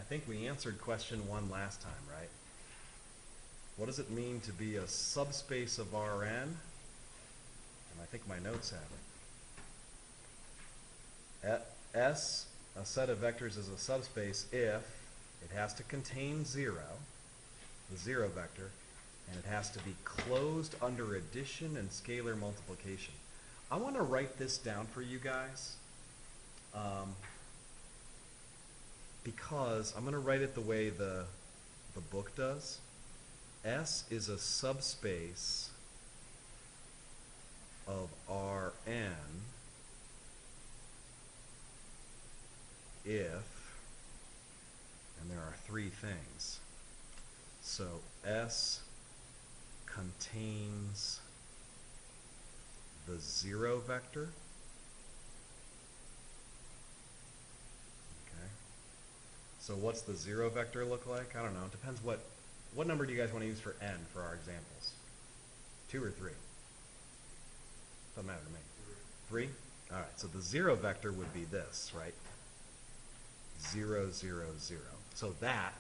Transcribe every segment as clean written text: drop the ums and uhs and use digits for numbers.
think we answered question 1 last time, right? What does it mean to be a subspace of Rn? And I think my notes have it. S, a set of vectors, is a subspace if it has to contain 0, the 0 vector, and it has to be closed under addition and scalar multiplication. I want to write this down for you guys because I'm going to write it the way the book does. S is a subspace of Rn if, and there are 3 things. So S contains the 0 vector. Okay. So what's the 0 vector look like? I don't know. It depends what number do you guys want to use for n for our examples? 2 or 3? Doesn't matter to me. 3? All right. So the 0 vector would be this, right? 0, 0, 0. So that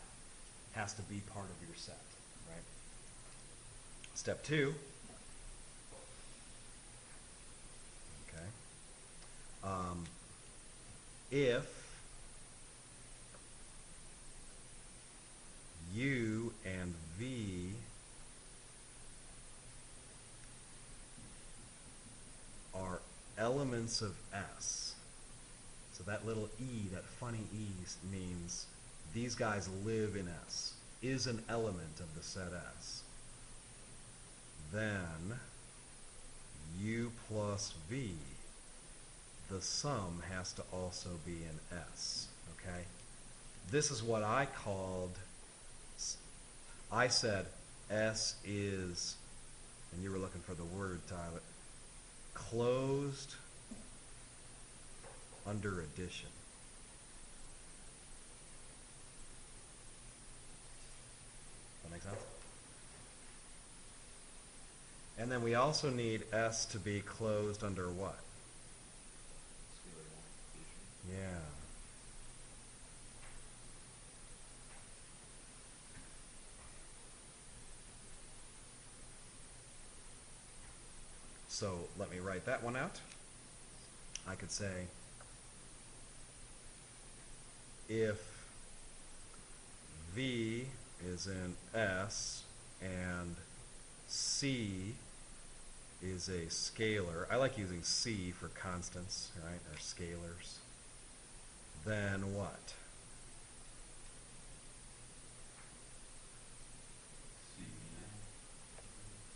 has to be part of your set, right? Step 2. Okay. If U and V are elements of S, so that little E, that funny E, means these guys live in S, is an element of the set S, then U plus V, the sum has to also be in S, okay? This is what I called, I said S is, and you were looking for the word, Tyler, closed under addition. Does that make sense? And then we also need S to be closed under what? Yeah. So let me write that one out. I could say if V is in S and C is a scalar, I like using C for constants, right, or scalars, then what?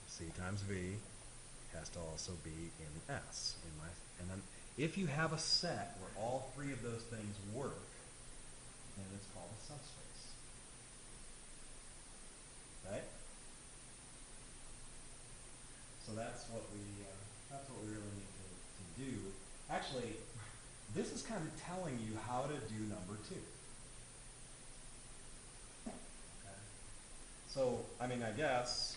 C times V has to also be in S. And then if you have a set where all 3 of those things work, then it's called a subspace. Right? So that's what we really need to do. Actually, this is kind of telling you how to do number 2. Okay. So, I mean, I guess,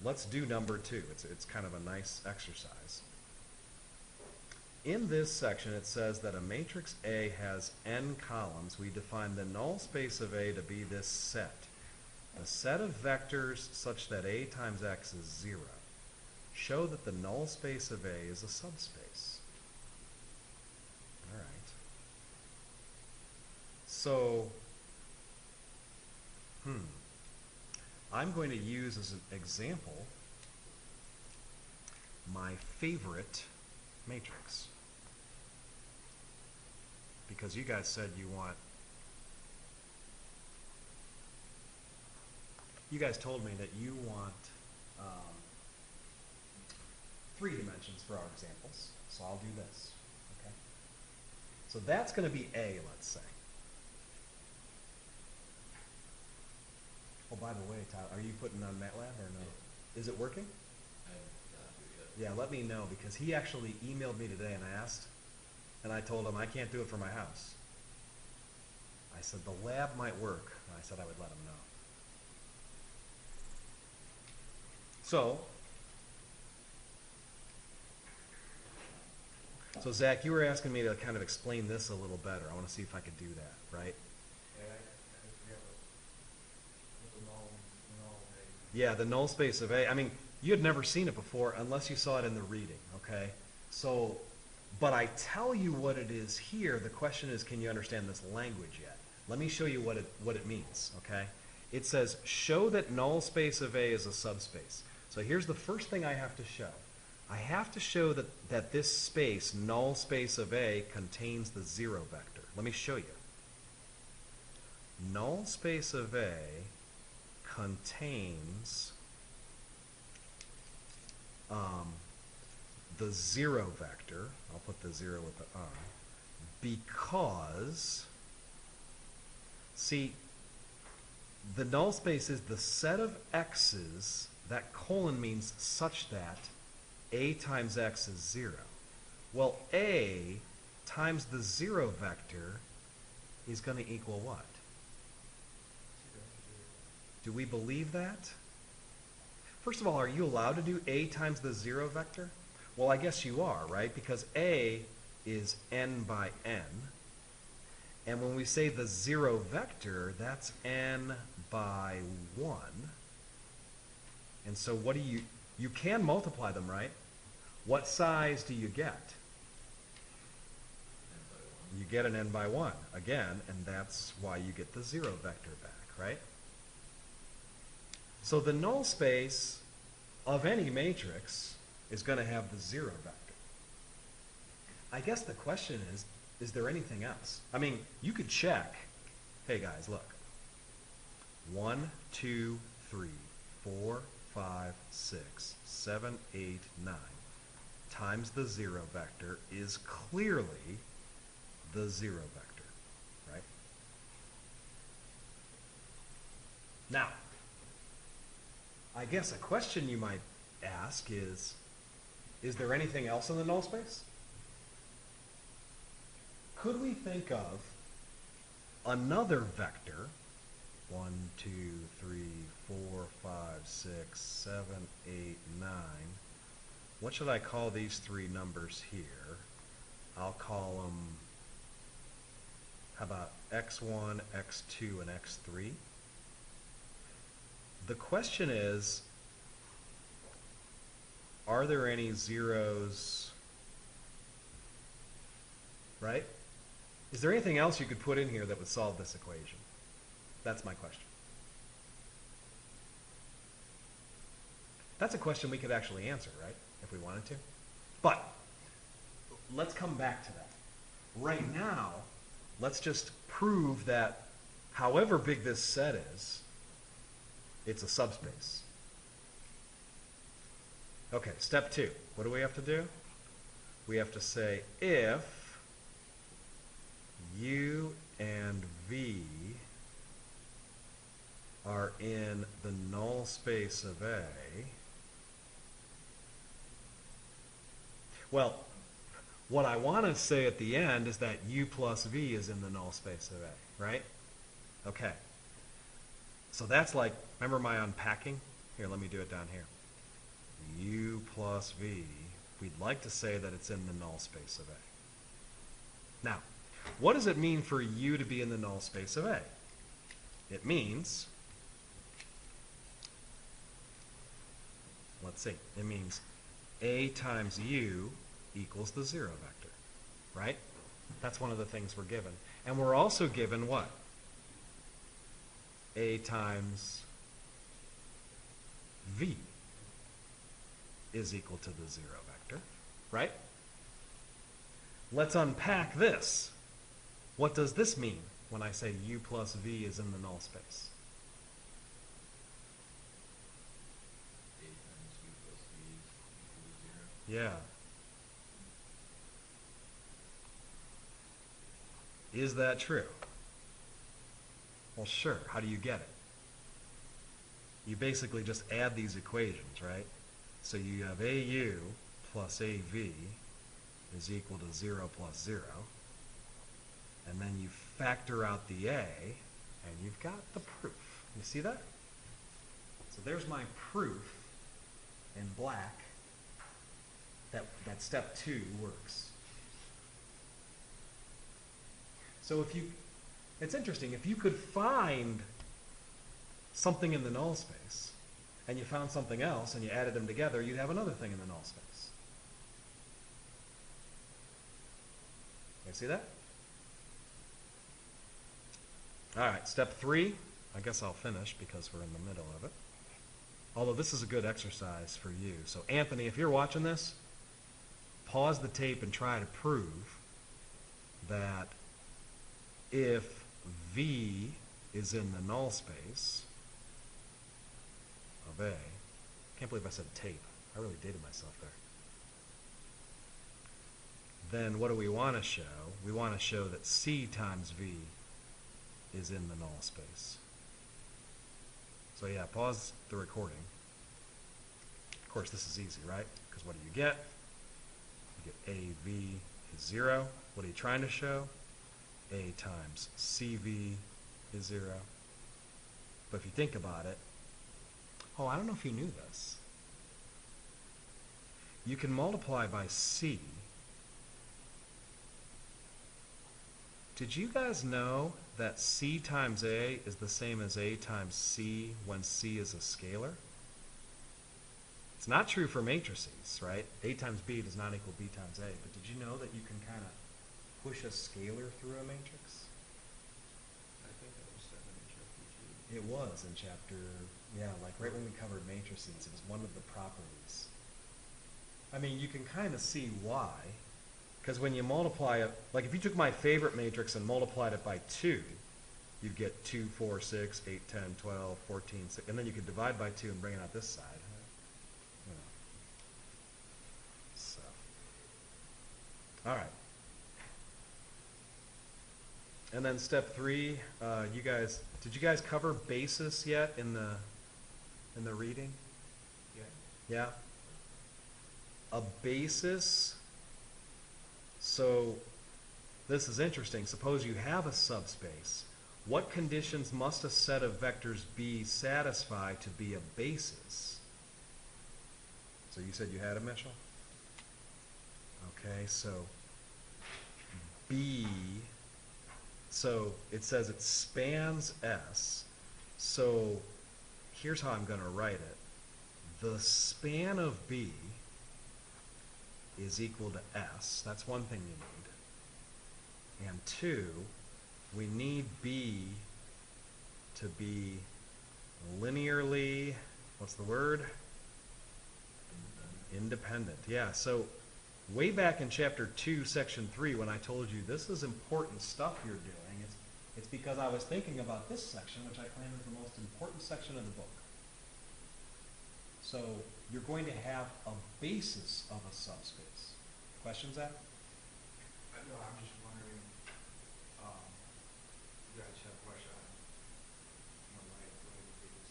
let's do number 2. It's kind of a nice exercise. In this section, it says that a matrix A has n columns. We define the null space of A to be this set. A set of vectors such that A times x is 0. Show that the null space of A is a subspace. All right. So, I'm going to use as an example my favorite matrix. Because you guys said you guys told me that you want 3 dimensions for our examples. So I'll do this, okay? So that's going to be A, let's say. Oh, by the way, Tyler, are you putting on MATLAB or no? Is it working? Yeah, let me know, because he actually emailed me today and asked, and I told him I can't do it for my house. I said the lab might work, and I said I would let him know. So, So Zach, you were asking me to kind of explain this a little better. I want to see if I could do that, right? Yeah, the null space of A. I mean, you had never seen it before unless you saw it in the reading, okay? So, but I tell you what it is here. The question is, can you understand this language yet? Let me show you what it means, okay? It says, show that null space of A is a subspace. So here's the first thing I have to show. I have to show that this space, null space of A, contains the zero vector. Let me show you. Null space of A contains the zero vector. I'll put the zero with the I. Because, see, the null space is the set of x's that colon means such that A times x is 0. Well, A times the zero vector is going to equal what? Do we believe that? First of all, are you allowed to do A times the zero vector? Well, I guess you are, right? Because A is n by n. And when we say the zero vector, that's n by 1. And so what do you can multiply them, right? What size do you get? You get an n by 1 again, and that's why you get the zero vector back, right? So the null space of any matrix is going to have the zero vector. I guess the question is there anything else? I mean, you could check. Hey guys, look. 1, 2, 3, 4, 5, 6, 7, 8, 9 times the zero vector is clearly the zero vector, right? Now, I guess a question you might ask is there anything else in the null space? Could we think of another vector, 1, 2, 3, 4, 5, 6, 7, 8, 9. What should I call these three numbers here? I'll call them, how about x1, x2, and x3? The question is, are there any zeros, right? Is there anything else you could put in here that would solve this equation? That's my question. That's a question we could actually answer, right? If we wanted to. But let's come back to that. Right now, let's just prove that however big this set is, it's a subspace. Okay, step 2. What do we have to do? We have to say if U and V are in the null space of A, well, what I want to say at the end is that U plus V is in the null space of A, right? Okay. So that's like, remember my unpacking? Here, let me do it down here. U plus V, we'd like to say that it's in the null space of A. Now, what does it mean for U to be in the null space of A? It means, let's see, it means A times U equals the zero vector, right? That's one of the things we're given. And we're also given what? A times V is equal to the zero vector, right? Let's unpack this. What does this mean when I say U plus V is in the null space? A times U plus V is equal to 0. Yeah. Is that true? Well, sure. How do you get it? You basically just add these equations, right? So you have AU plus AV is equal to 0 plus 0. And then you factor out the A, and you've got the proof. You see that? So there's my proof in black that step 2 works. So it's interesting, if you could find something in the null space, and you found something else, and you added them together, you'd have another thing in the null space. You see that? All right, step 3. I guess I'll finish because we're in the middle of it. Although this is a good exercise for you. So Anthony, if you're watching this, pause the tape and try to prove that if V is in the null space of A, can't believe I said tape. I really dated myself there. Then what do we want to show? We want to show that C times V is in the null space. So yeah, pause the recording. Of course, this is easy, right? Because what do you get? You get AV is 0. What are you trying to show? A times CV is 0. But if you think about it, oh, I don't know if you knew this. You can multiply by C. Did you guys know that C times A is the same as A times C when C is a scalar? It's not true for matrices, right? A times B does not equal B times A. But did you know that you can kind of push a scalar through a matrix? I think that was said in chapter 2. It was in chapter, yeah, like right when we covered matrices, it was one of the properties. I mean, you can kind of see why. Because when you multiply it, like if you took my favorite matrix and multiplied it by 2, you'd get 2, 4, 6, 8, 10, 12, 14, 6, and then you could divide by 2 and bring it out this side. You know. So, all right. And then step 3, did you guys cover basis yet in the reading? Yeah. Yeah? A basis, so this is interesting. Suppose you have a subspace. What conditions must a set of vectors B satisfy to be a basis? So you said you had a, Mitchell? Okay, so B, so it says it spans S. So here's how I'm going to write it. The span of B is equal to S. That's one thing you need. And 2, we need B to be linearly, what's the word? Independent. Yeah, so way back in chapter 2, section 3, when I told you this is important stuff you're doing, it's because I was thinking about this section, which I claim is the most important section of the book. So you're going to have a basis of a subspace. Questions, Zach? No, I'm just wondering, you guys have a question on, why do you think this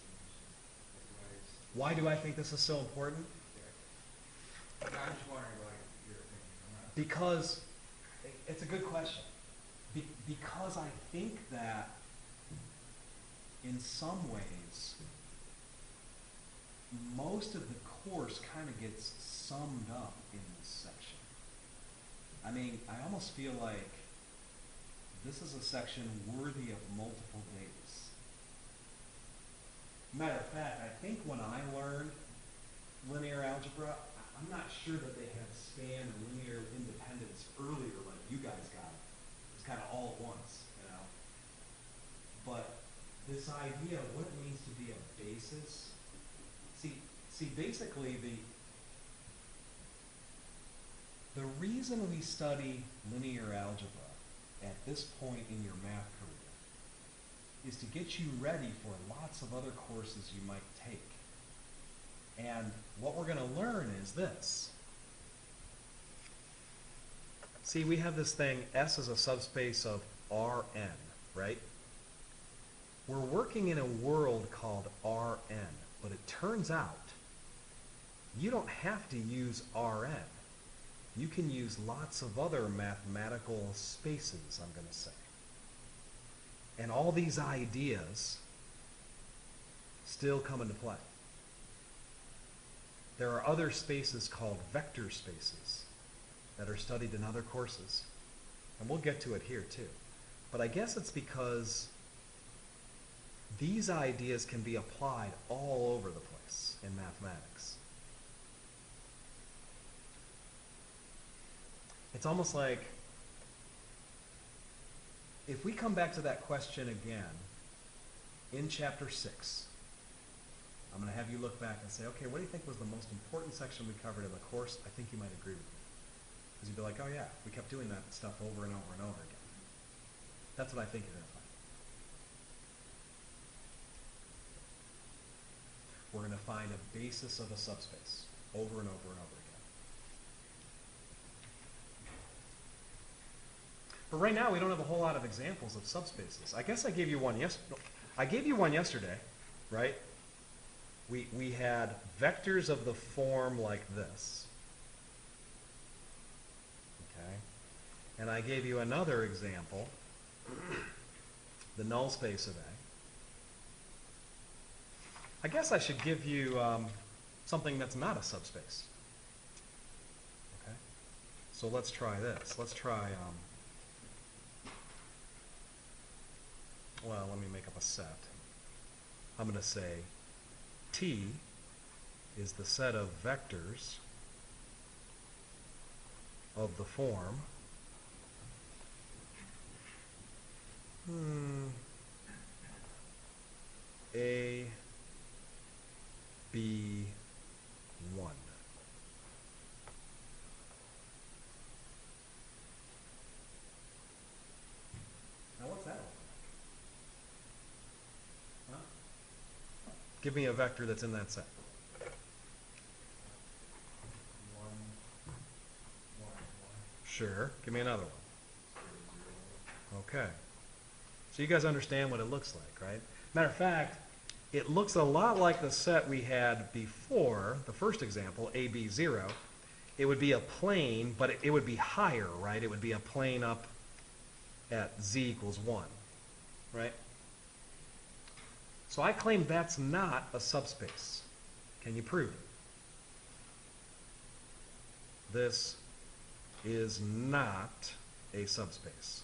is, Why do I think this is so important? I'm just wondering, your opinion. I'm not. Because, it's a good question. Because I think that in some ways, most of the course kind of gets summed up in this section. I mean, I almost feel like this is a section worthy of multiple days. Matter of fact, I think when I learned linear algebra, I'm not sure that they had span and linear independence earlier like you guys got it. It's kind of all at once, you know. But this idea of what it means to be a basis, see, basically the reason we study linear algebra at this point in your math career is to get you ready for lots of other courses you might take. And what we're going to learn is this. See, we have this thing, S is a subspace of Rn, right? We're working in a world called Rn, but it turns out you don't have to use Rn. You can use lots of other mathematical spaces, I'm going to say. And all these ideas still come into play. There are other spaces called vector spaces that are studied in other courses. And we'll get to it here too. but I guess it's because these ideas can be applied all over the place in mathematics. It's almost like if we come back to that question again in chapter 6, I'm going to have you look back and say, okay, what do you think was the most important section we covered in the course? I think you might agree with me. Because you'd be like, oh yeah, we kept doing that stuff over and over and over again. That's what I think you're going to find. We're going to find a basis of a subspace over and over and over again. But right now, we don't have a whole lot of examples of subspaces. I guess I gave you one yesterday, right? We had vectors of the form like this. Okay? And I gave you another example, the null space of A. I guess I should give you something that's not a subspace. Okay? So let's try this. Let's try, well, let me make up a set. I'm going to say T is the set of vectors of the form A, B, 1. Now what's that? Huh? Give me a vector that's in that set. 1, 1, 1. Sure. Give me another one. 0, 0. Okay. So you guys understand what it looks like, right? Matter of fact, it looks a lot like the set we had before, the first example, AB0. It would be a plane, but it would be higher, right? It would be a plane up at z equals 1, right? So I claim that's not a subspace. Can you prove it? This is not a subspace.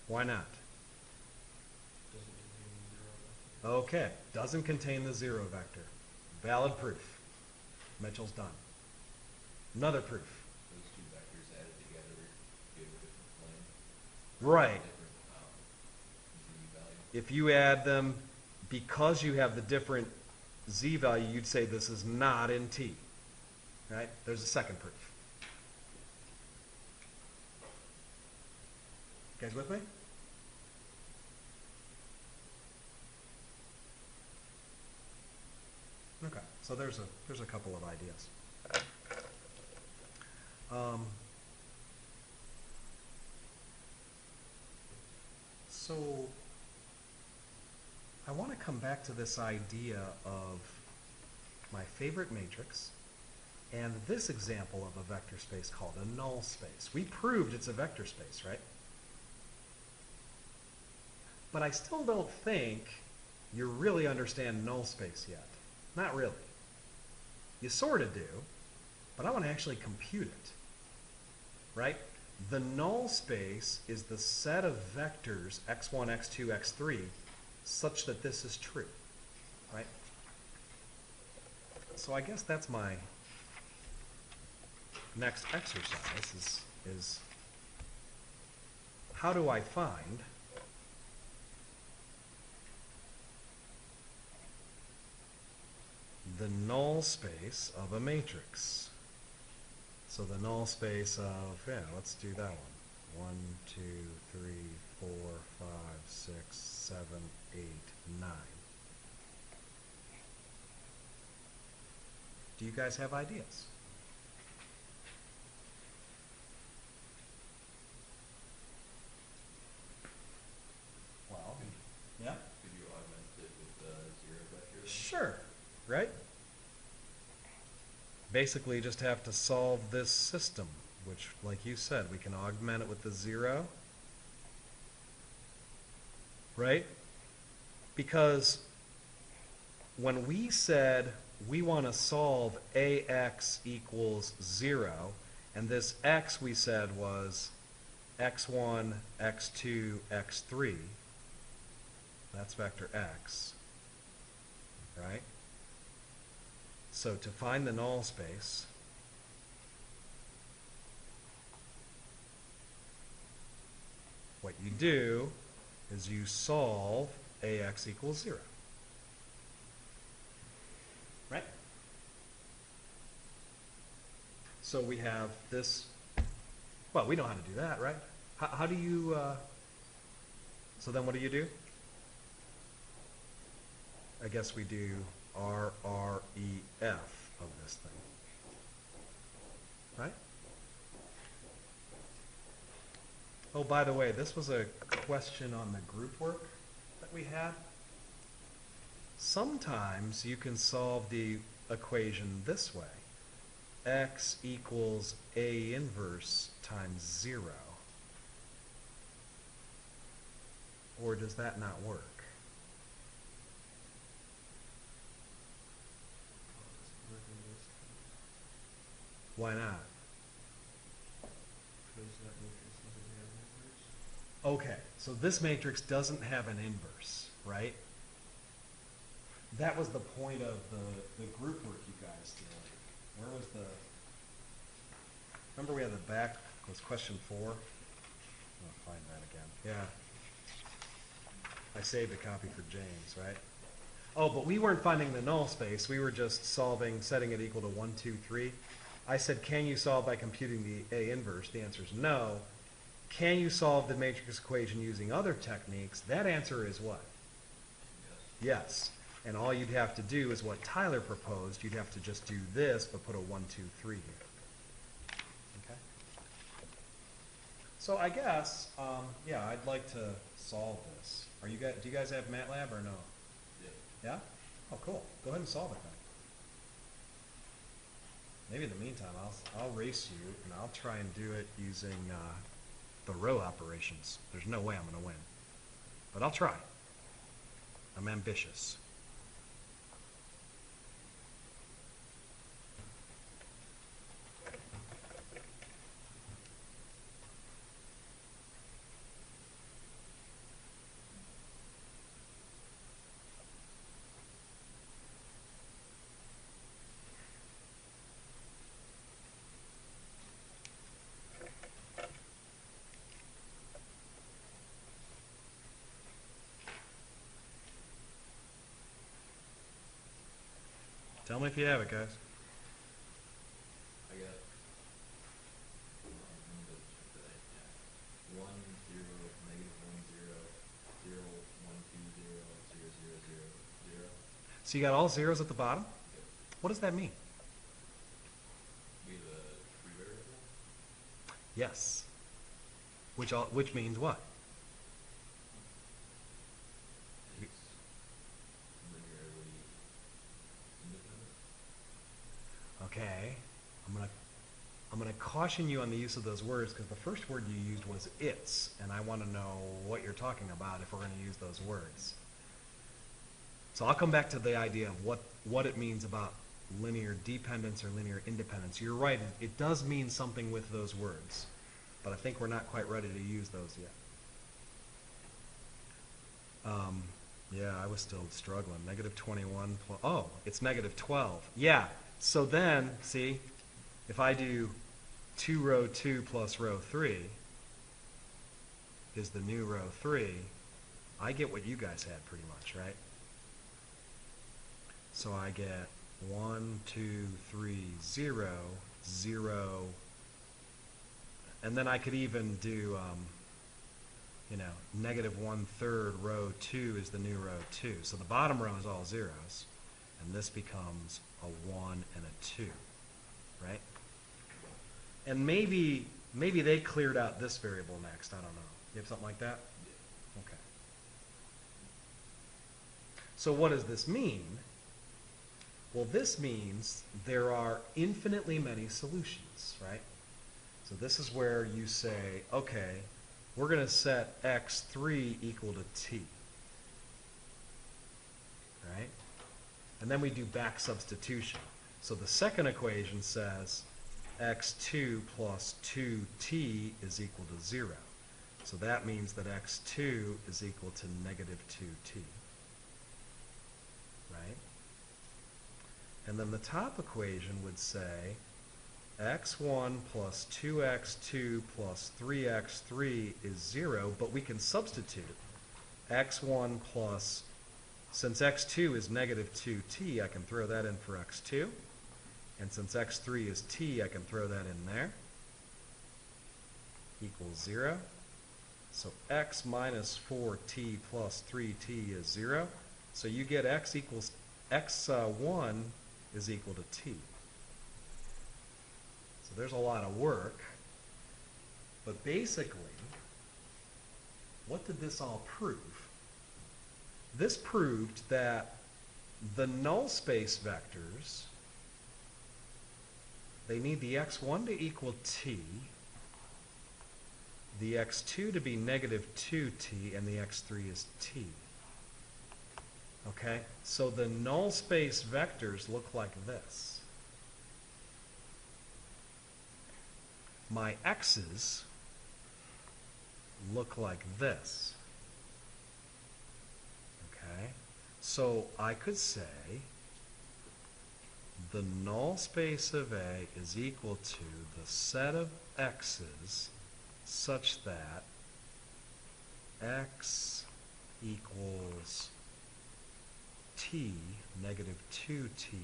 Why not? Okay, doesn't contain the 0 vector. Valid proof. Mitchell's done. Another proof. Those two vectors added together give a different plane. Right. Different z value. If you add them, because you have the different z value, you'd say this is not in T. Right? There's a second proof. You guys with me? Okay, so there's a couple of ideas. So I want to come back to this idea of my favorite matrix and this example of a vector space called a null space. We proved it's a vector space, right? But I still don't think you really understand null space yet. Not really. You sort of do, but I want to actually compute it, right? The null space is the set of vectors x1, x2, x3 such that this is true, right? So I guess that's my next exercise is how do I find the null space of a matrix? So the null space of, yeah, let's do that one. 1, 2, 3, 4, 5, 6, 7, 8, 9. Do you guys have ideas? Well, yeah? Could you augment it with the 0 vector? then? Sure, right? Basically, just have to solve this system, which, like you said, we can augment it with the 0, right? Because when we said we want to solve ax equals 0, and this x we said was x1, x2, x3, that's vector x, right? So to find the null space, what you do is you solve ax equals 0. Right? So we have this, well, we know how to do that, right? How do you, so then what do? I guess we do RREF of this thing. Right? Oh, by the way, this was a question on the group work that we had. Sometimes you can solve the equation this way. X equals A inverse times 0. Or does that not work? Why not? Because that matrix doesn't have numbers. Okay, so this matrix doesn't have an inverse, right? That was the point of the group work you guys did. Where was the... Remember we had the back, was question 4? I'll find that again. Yeah. I saved a copy for James, right? Oh, but we weren't finding the null space. We were just solving, setting it equal to 1, 2, 3. I said, can you solve by computing the A inverse? The answer is no. Can you solve the matrix equation using other techniques? That answer is what? Yes. Yes. And all you'd have to do is what Tyler proposed. You'd have to just do this, but put a 1, 2, 3 here. Okay? So I guess, yeah, I'd like to solve this. Are you guys, do you guys have MATLAB or no? Yeah. Yeah? Oh, cool. Go ahead and solve it then. Maybe in the meantime, I'll race you, and I'll try and do it using the row operations. There's no way I'm going to win. But I'll try. I'm ambitious. Tell me if you have it, guys. I got, let me double check that, yeah. 1, 0, -1, 0, 0, 1, 2, 0, 0, 0, 0, 0. So you got all zeros at the bottom? Yep. What does that mean? We have a free variable. Yes. Which means what? It's linearly independent. Okay. I'm gonna caution you on the use of those words because the first word you used was its, and I want to know what you're talking about if we're going to use those words. So I'll come back to the idea of what it means about linear dependence or linear independence. You're right, it does mean something with those words, but I think we're not quite ready to use those yet. Yeah, I was still struggling. -21 plus, oh, it's -12. Yeah, so then, see, if I do 2 row 2 plus row 3 is the new row 3, I get what you guys had pretty much, right? So I get 1, 2, 3, 0, 0, and then I could even do, you know, -1/3 row 2 is the new row 2. So the bottom row is all zeros, and this becomes a 1 and a 2, right? And maybe they cleared out this variable next. I don't know. You have something like that? Yeah. Okay. So what does this mean? Well, this means there are infinitely many solutions, right? So this is where you say, okay, we're going to set x3 equal to t, right? And then we do back substitution. So the second equation says x2 plus 2t is equal to 0. So that means that x2 is equal to negative 2t. Right? And then the top equation would say x1 plus 2x2 plus 3x3 is 0, but we can substitute x1 plus, since x2 is negative 2t, I can throw that in for x2. And since x3 is t, I can throw that in there. Equals 0. So x minus 4t plus 3t is 0. So you get x1 is equal to t. So there's a lot of work. But basically, what did this all prove? This proved that the null space vectors, they need the x1 to equal t, the x2 to be negative 2t, and the x3 is t. Okay? So the null space vectors look like this. My x's look like this. Okay? So I could say the null space of A is equal to the set of x's such that x equals t, negative 2t,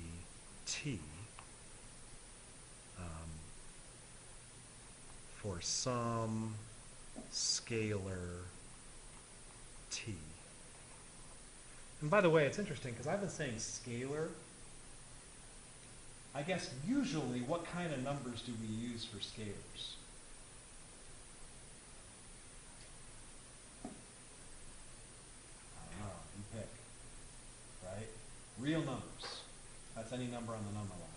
t, for some scalar t. And by the way, it's interesting because I've been saying scalar. I guess usually what kind of numbers do we use for scalars? I don't know, you pick, right? Real numbers. That's any number on the number line.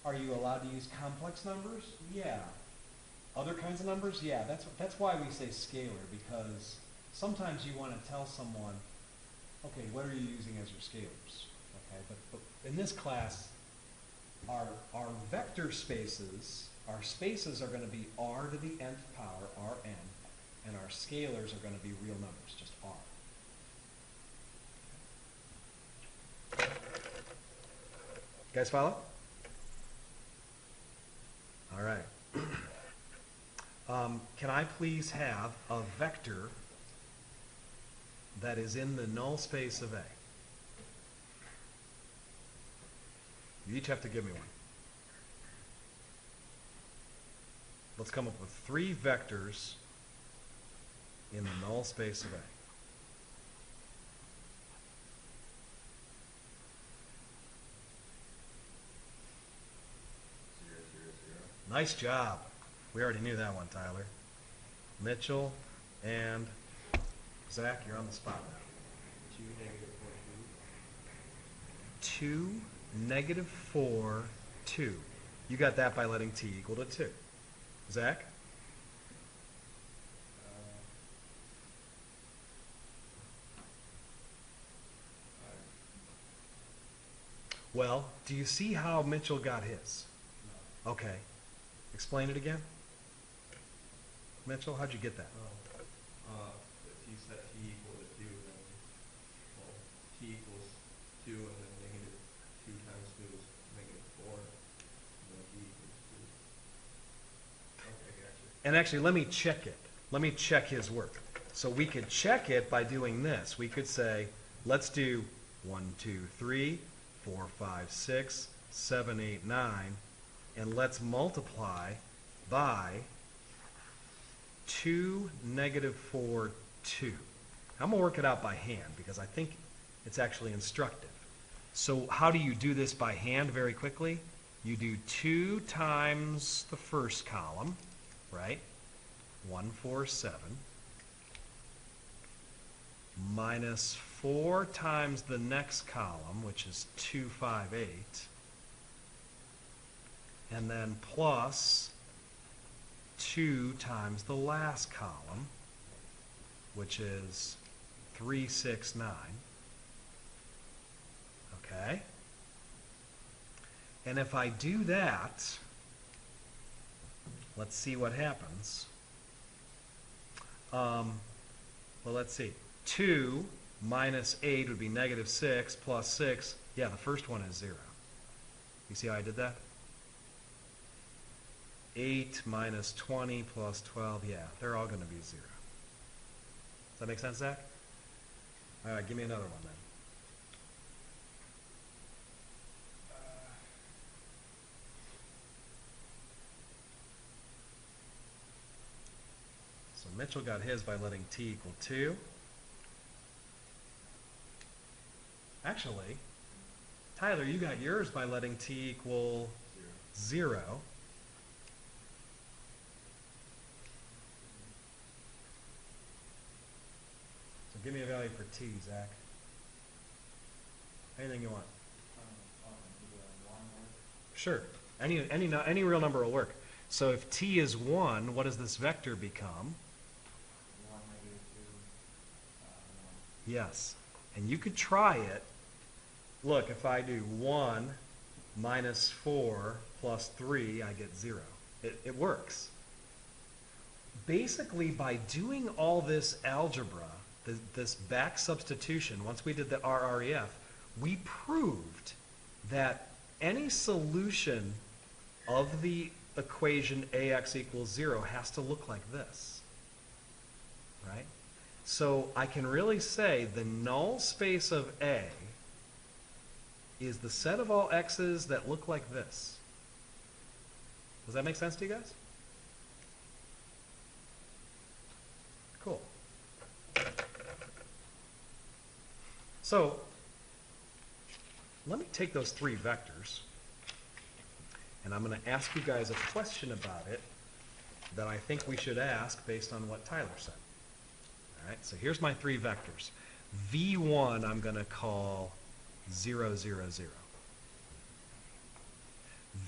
Are you allowed to use complex numbers? Yeah. Other kinds of numbers? Yeah, that's why we say scalar, because sometimes you want to tell someone, okay, what are you using as your scalars? Okay, but in this class, our vector spaces, our spaces are going to be r to the nth power, Rn, and our scalars are going to be real numbers, just r. You guys follow? All right. Can I please have a vector that is in the null space of A? You each have to give me one. Let's come up with 3 vectors in the null space of A. 0, 0, 0. Nice job. We already knew that one, Tyler. Mitchell and Zach, you're on the spot now. 2, negative 2, negative 4, 2. You got that by letting t equal to 2. Zach? 4, 2. Well, do you see how Mitchell got his? No. Okay. Explain it again. Mitchell, how'd you get that? If you set t equal to 2, then, well, t equals 2, and then negative 2 times 2 is negative 4, and then t equals 2. Okay, gotcha. And actually, let me check it. Let me check his work. So we could check it by doing this. We could say, let's do 1, 2, 3, 4, 5, 6, 7, 8, 9, and let's multiply by 2, negative 4, 2. I'm going to work it out by hand because I think it's actually instructive. So how do you do this by hand very quickly? You do 2 times the first column, right? 1, 4, 7. Minus 4 times the next column, which is 2, 5, 8. And then plus 2 times the last column, which is 3, 6, 9. Okay? And if I do that, Let's see what happens. Well, let's see. 2 minus 8 would be negative 6 plus 6. Yeah, the first one is 0. You see how I did that? 8 minus 20 plus 12. Yeah, they're all going to be 0. Does that make sense, Zach? All right, give me another one then. So Mitchell got his by letting t equal 2. Actually, Tyler, you got yours by letting t equal 0. So give me a value for t, Zach. Anything you want. Sure. Any real number will work. So if t is 1, what does this vector become? 1, negative 2, 1. Yes. And you could try it. Look, if I do 1 minus 4 plus 3, I get 0. It works. Basically, by doing all this algebra, this back substitution, once we did the RREF, we proved that any solution of the equation ax equals 0 has to look like this. Right? So I can really say the null space of A is the set of all x's that look like this. Does that make sense to you guys? Cool. So let me take those 3 vectors, and I'm going to ask you guys a question about it that I think we should ask based on what Tyler said. All right, so here's my 3 vectors. V1 I'm going to call 0, 0, 0.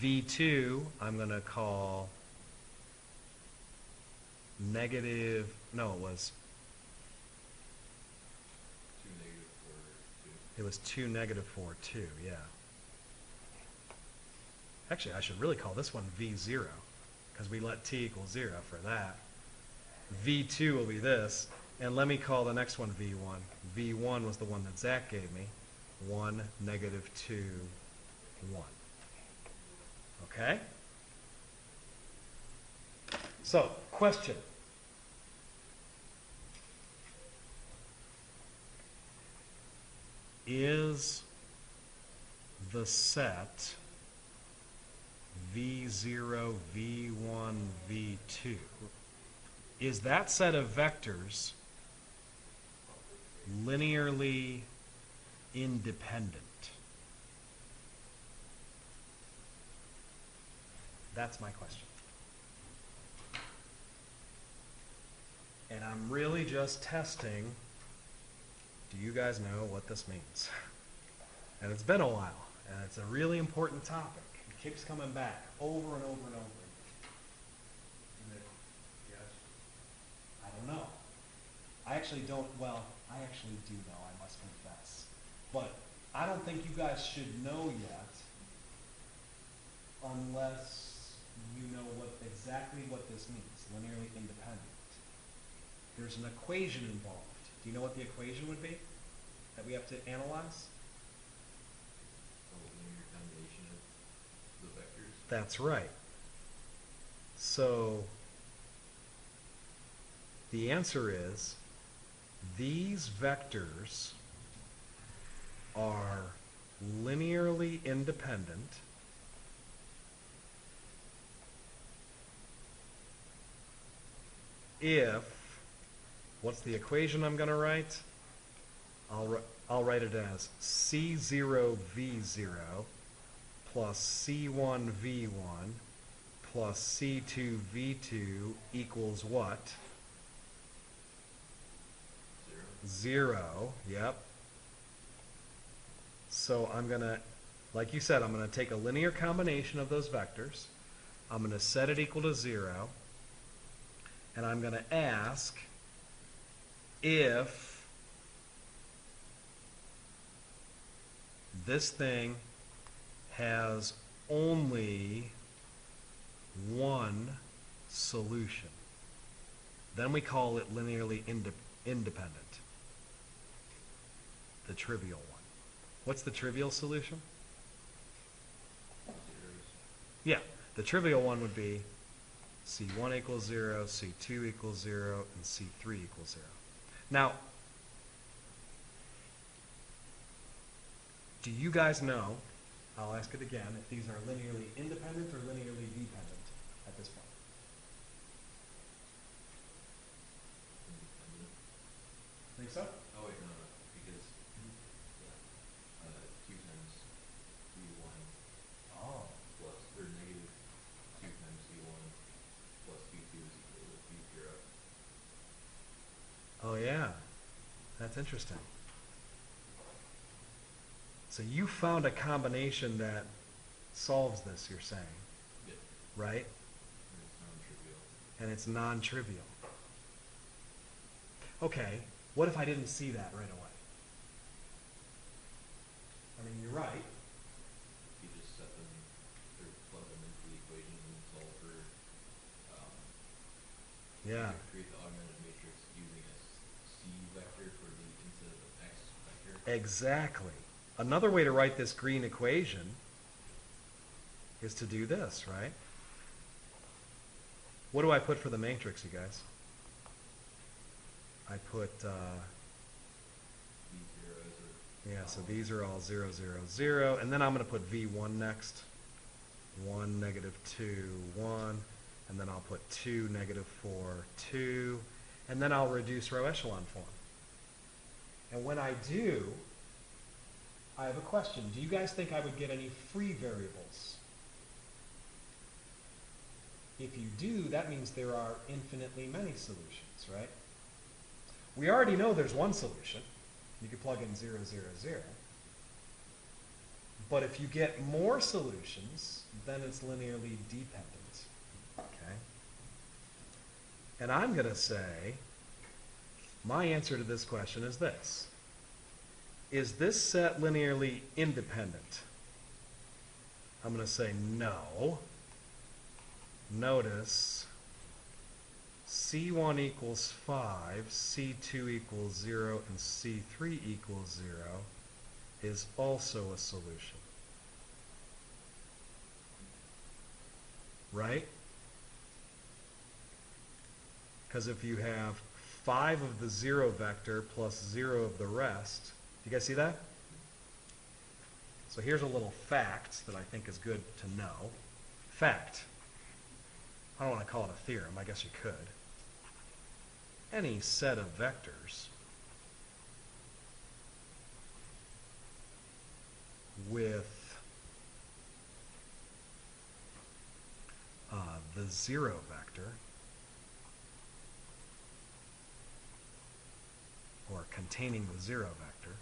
V2 I'm going to call negative, no, it was 2, negative 4, 2, yeah. Actually, I should really call this one V0, because we let t equal 0 for that. V2 will be this, and let me call the next one V1. V1 was the one that Zach gave me. 1, negative 2, 1. Okay? So, question. Is the set V0, V1, V2, is that set of vectors linearly independent? That's my question. And I'm really just testing, do you guys know what this means? And it's been a while, and it's a really important topic. It keeps coming back over and over and over. Yes. I don't know. I actually don't, well, I actually do know, I must confess. But I don't think you guys should know yet unless you know exactly what this means, linearly independent. There's an equation involved. Do you know what the equation would be that we have to analyze? A linear combination of the vectors. That's right. So the answer is these vectors are linearly independent if, what's the equation I'm going to write? I'll write it as C0V0 plus C1V1 plus C2V2 equals what? 0. Yep. So I'm going to, like you said, I'm going to take a linear combination of those vectors. I'm going to set it equal to 0. And I'm going to ask if this thing has only one solution. Then we call it linearly independent. The trivial one. What's the trivial solution? Zeros. Yeah, the trivial one would be C1 equals 0, C2 equals 0, and C3 equals 0. Now, do you guys know, I'll ask it again, if these are linearly independent or linearly dependent at this point? Independent. Think so? Oh wait, no, because, yeah, 2 times v1 Oh. plus, or negative 2 times v1 plus v2 is equal to v0. Oh yeah, that's interesting. So you found a combination that solves this, you're saying, Yeah, right? and it's non-trivial. And it's non-trivial. Okay, what if I didn't see that right away? I mean, you're right. You just set them, or plug them into the equation and solve for, you Yeah, can create the augmented matrix using a C vector for the, instead of an X vector. exactly. Another way to write this green equation is to do this, right? What do I put for the matrix, you guys? I put, V0 as a. yeah, so these are all 0, 0, 0, and then I'm going to put V1 next. 1, negative 2, 1, and then I'll put 2, negative 4, 2, and then I'll reduce row echelon form. And when I do, I have a question. Do you guys think I would get any free variables? If you do, that means there are infinitely many solutions, right? We already know there's one solution. You could plug in 0, 0, 0. But if you get more solutions, then it's linearly dependent. Okay? And I'm going to say, my answer to this question is this. Is this set linearly independent? I'm going to say no. Notice C1 equals 5, C2 equals 0, and C3 equals 0 is also a solution. Right? Because if you have 5 of the 0 vector plus 0 of the rest, you guys see that? So here's a little fact that I think is good to know. Fact. I don't want to call it a theorem, I guess you could. Any set of vectors with the 0 vector, or containing the 0 vector,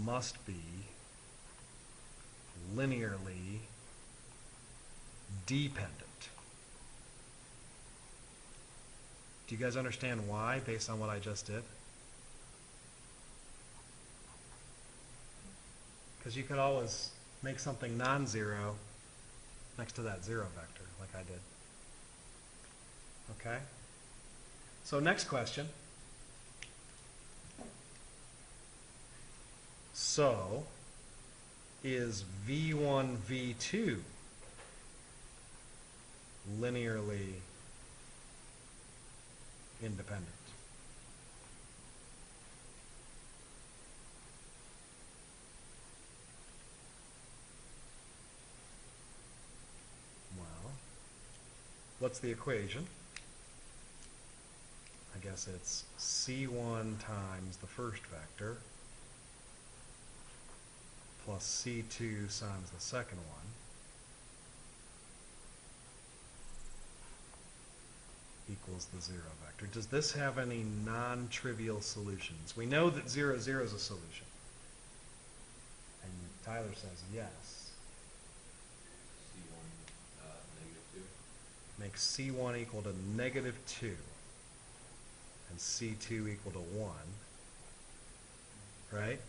must be linearly dependent. Do you guys understand why, based on what I just did? Because you could always make something non-zero next to that 0 vector, like I did. Okay? So next question. So, is V1, V2 linearly independent? Well, what's the equation? I guess it's C1 times the first vector plus C2 times the second one equals the 0 vector. Does this have any non-trivial solutions? We know that 0, 0 is a solution. And Tyler says yes. C1 negative 2. Makes C1 equal to negative 2 and C2 equal to 1. Right?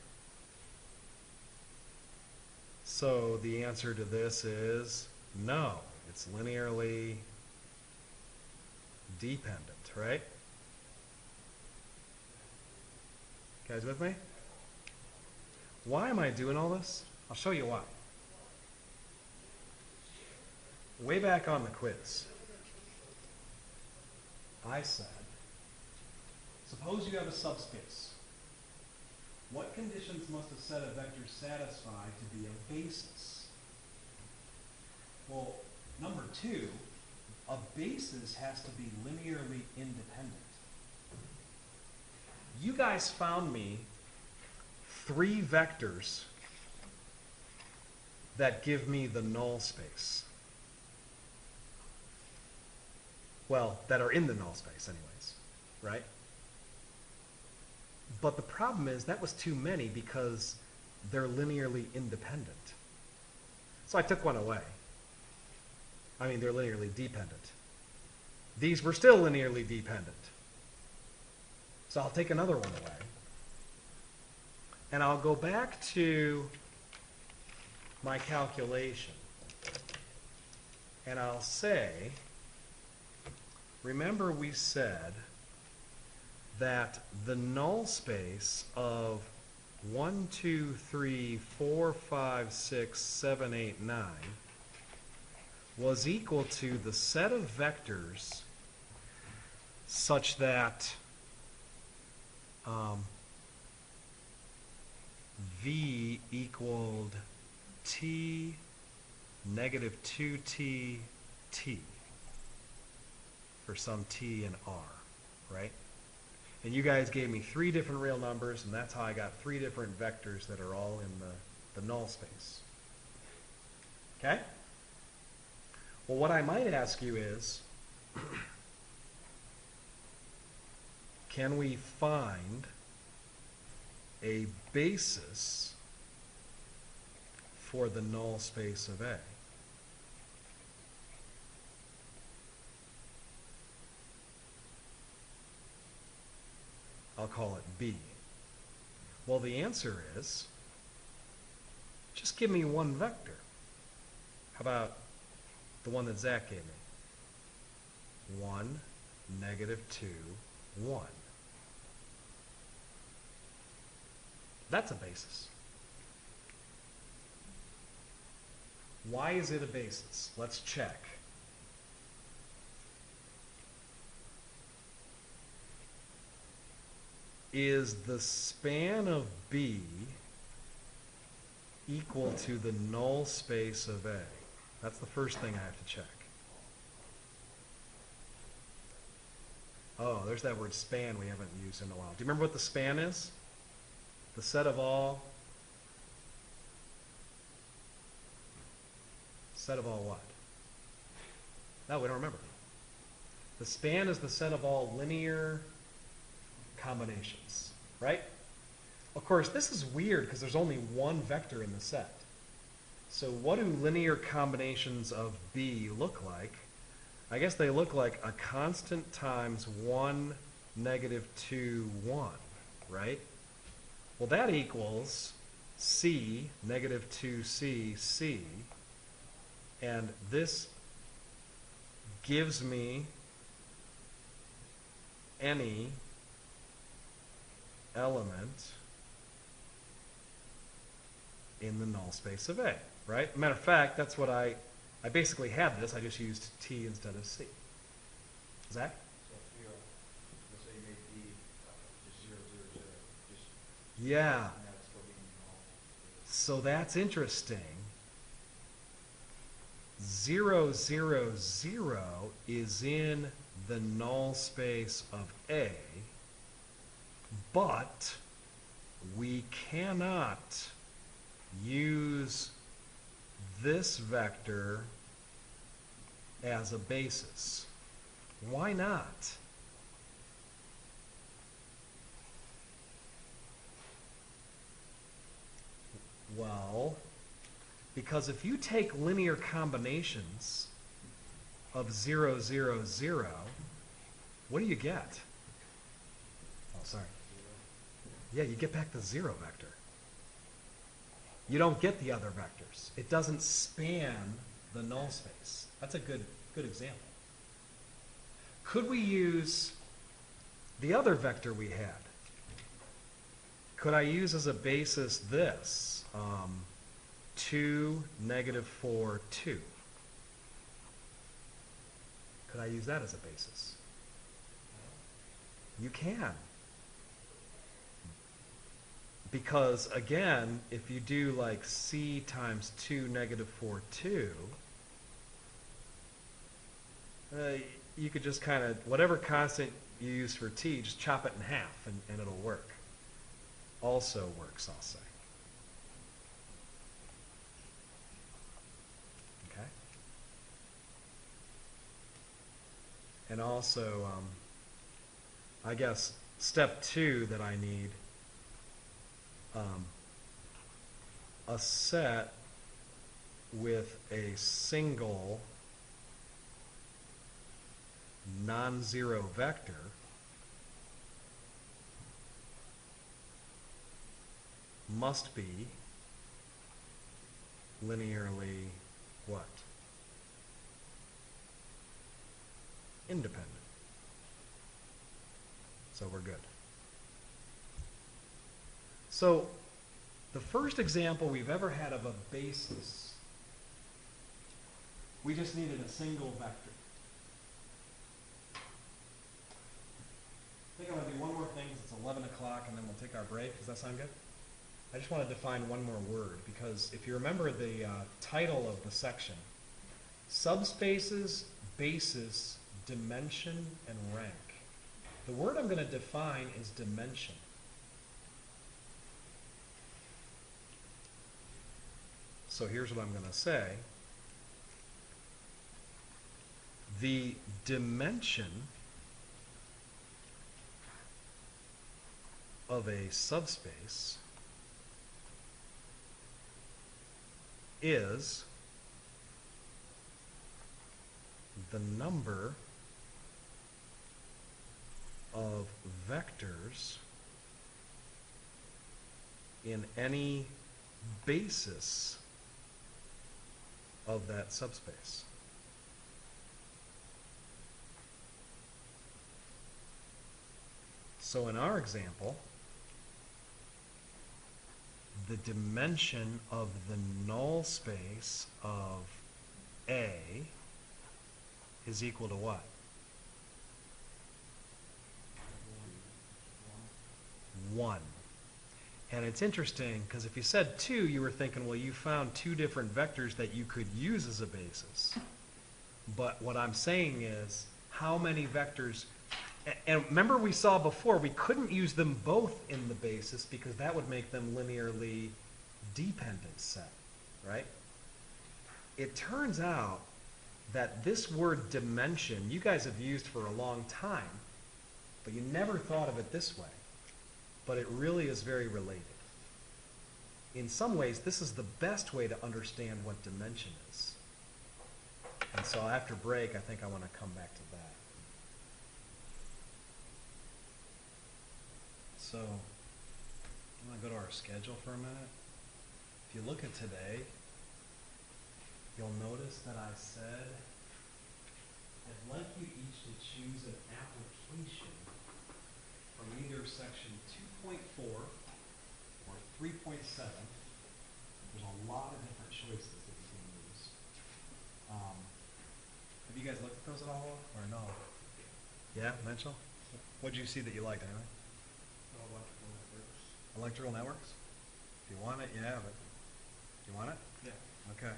So the answer to this is no. It's linearly dependent, right? Guys with me? Why am I doing all this? I'll show you why. Way back on the quiz, I said, suppose you have a subspace. What conditions must a set of vectors satisfy to be a basis? Well, number two, a basis has to be linearly independent. You guys found me 3 vectors that give me the null space. Well, that are in the null space anyways, right? But the problem is that was too many because they're linearly independent. So I took one away. I mean, they're linearly dependent. These were still linearly dependent. So I'll take another one away. And I'll go back to my calculation. And I'll say, remember we said that the null space of 1, 2, 3, 4, 5, 6, 7, 8, 9 was equal to the set of vectors such that V equaled T negative 2T T for some T and R, right? And you guys gave me 3 different real numbers, and that's how I got 3 different vectors that are all in the null space. Okay? Well, what I might ask you is, can we find a basis for the null space of A? I'll call it B. Well, the answer is, just give me one vector. How about the one that Zach gave me? 1, negative 2, 1. That's a basis. Why is it a basis? Let's check. Is the span of B equal to the null space of A? That's the first thing I have to check. Oh, there's that word span we haven't used in a while. Do you remember what the span is? The set of all what? No, we don't remember. The span is the set of all linear combinations, right? Of course, this is weird because there's only one vector in the set. So what do linear combinations of B look like? I guess they look like a constant times 1, negative 2, 1, right? Well, that equals C, negative 2C, C. And this gives me any element in the null space of A, right? Matter of fact, that's what I basically had this. I just used T instead of C. Zach? So if you, let's say you made B just 0, 0, 0, just Yeah. and that's still being null. So that's interesting. 0, 0, 0 is in the null space of A, but we cannot use this vector as a basis. Why not? Well, because if you take linear combinations of 0, 0, 0, what do you get? Oh, sorry. Yeah, you get back the 0 vector. you don't get the other vectors. It doesn't span the null space. That's a good example. Could we use the other vector we had? Could I use as a basis this, 2, -4, 2? Could I use that as a basis? You can. Because, again, if you do like c times 2, -4, 2, you could just kind of, whatever constant you use for t, just chop it in half and it'll work. Also works, I'll say. Okay? And also, I guess step 2 that I need, a set with a single non-zero vector must be linearly what? Independent. So we're good. So the first example we've ever had of a basis, we just needed a single vector. I think I'm going to do one more thing since it's 11 o'clock and then we'll take our break. Does that sound good? I just want to define one more word because if you remember the title of the section, subspaces, basis, dimension, and rank. The word I'm going to define is dimension. So here's what I'm going to say. The dimension of a subspace is the number of vectors in any basis of that subspace. So in our example, the dimension of the null space of A is equal to what? 1. And it's interesting because if you said 2, you were thinking, well, you found 2 different vectors that you could use as a basis. But what I'm saying is, how many vectors, and remember we saw before, we couldn't use them both in the basis because that would make them linearly dependent set, right? It turns out that this word dimension, you guys have used for a long time, but you never thought of it this way. But it really is very related. In some ways, this is the best way to understand what dimension is. And so after break, I think I want to come back to that. So, I'm going to go to our schedule for a minute. If you look at today, you'll notice that I said I'd like you each to choose an application from either section 2.4 or 3.7. There's a lot of different choices that you can use. Have you guys looked at those at all, or no? Yeah, Mitchell? What did you see that you liked, anyway? Electrical networks. Electrical networks? If you want it, you have it. You want it? Yeah. Okay.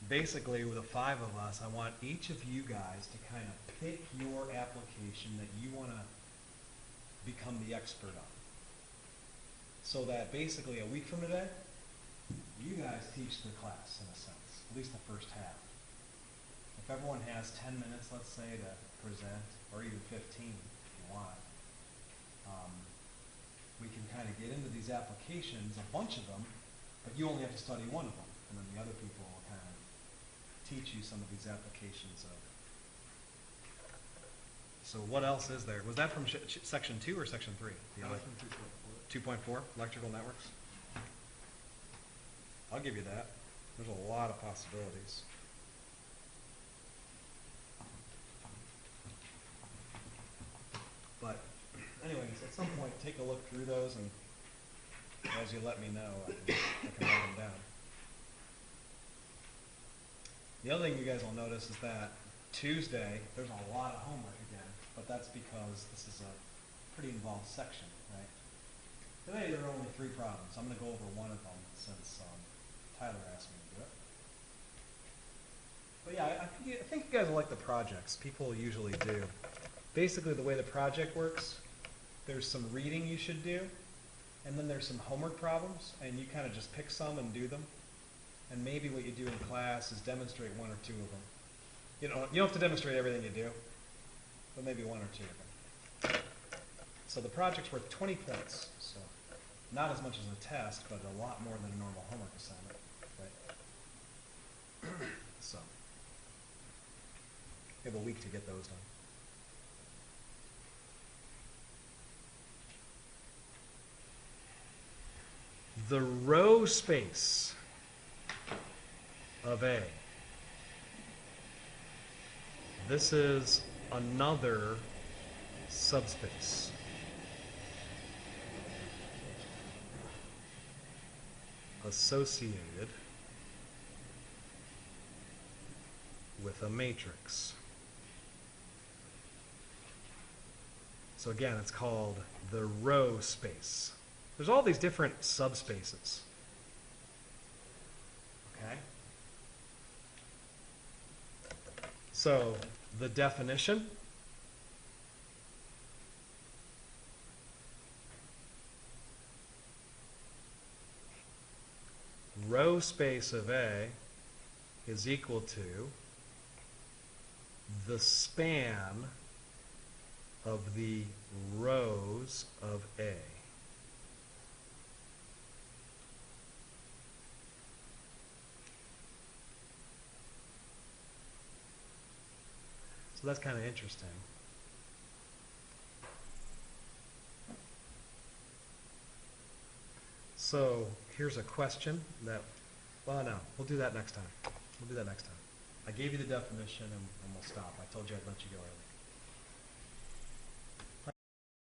Basically, with the 5 of us, I want each of you guys to kind of pick your application that you want to become the expert on. So that basically a week from today, you guys teach the class in a sense, at least the first half. If everyone has 10 minutes, let's say, to present, or even 15 if you want, we can kind of get into these applications, a bunch of them, but you only have to study one of them, and then the other people will kind of teach you some of these applications of. So what else is there? Was that from section 2 or section 3? The 2.4. 2.4, electrical networks? I'll give you that. There's a lot of possibilities. But anyways, at some point, take a look through those, and as you let me know, I can write them down. The other thing you guys will notice is that Tuesday, there's a lot of homework again, but that's because this is a pretty involved section, right? Today there are only 3 problems. I'm going to go over one of them since Tyler asked me to do it. But yeah, I think you guys will like the projects. People usually do. Basically, the way the project works, there's some reading you should do, and then there's some homework problems, and you kind of just pick some and do them. And maybe what you do in class is demonstrate 1 or 2 of them. You don't have to demonstrate everything you do, but maybe 1 or 2 of them. So the project's worth 20 points, so not as much as a test, but a lot more than a normal homework assignment, right? So you have a week to get those done. The row space of A. This is another subspace. Associated with a matrix. So again, it's called the row space. There's all these different subspaces. Okay? So, the definition. Row space of A is equal to the span of the rows of A. So that's kind of interesting. So here's a question that, well, no, we'll do that next time. We'll do that next time. I gave you the definition, and we'll stop. I told you I'd let you go early.